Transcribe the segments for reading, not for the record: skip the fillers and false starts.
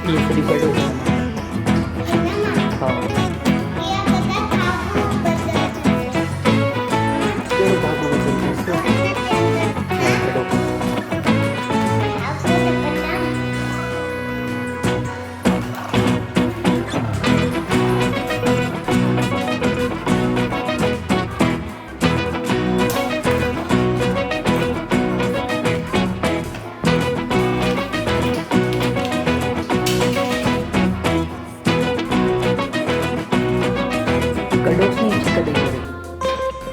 केसरी कडू हा केवढं भागू बदलतेस कडू कडूच नहीं कभी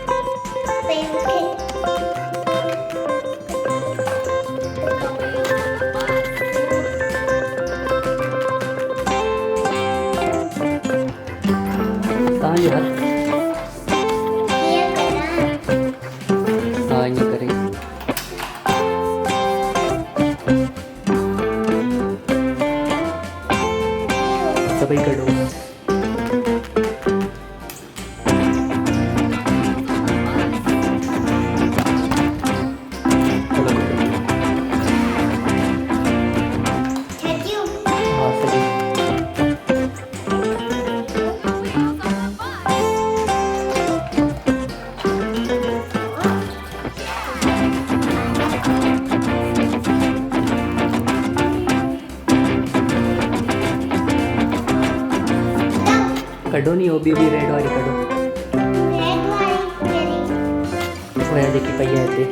कहाँ यार हाँ ये करें सभी कडू कडो नहीं हो भी रेड वाली कडो वो यार देखी पहिया थे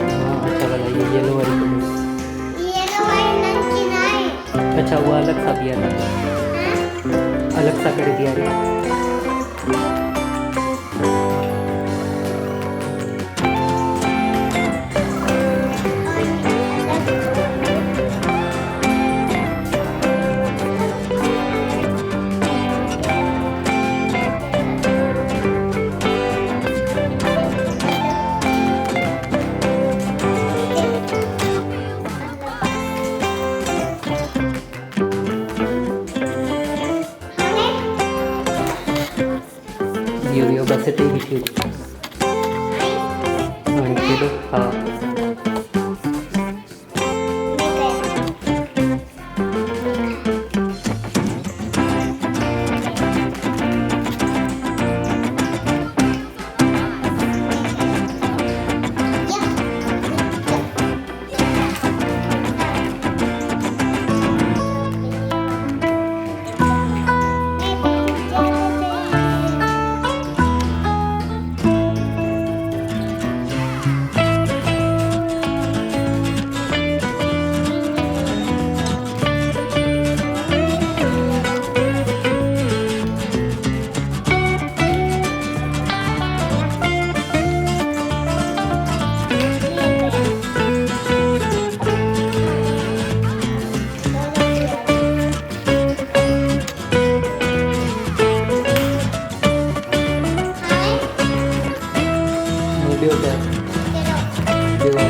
हाँ अच्छा वाला ये येलो वाली कडो अच्छा वो अलग सा दिया था अलग सा कर दिया है Yo basta tayo video.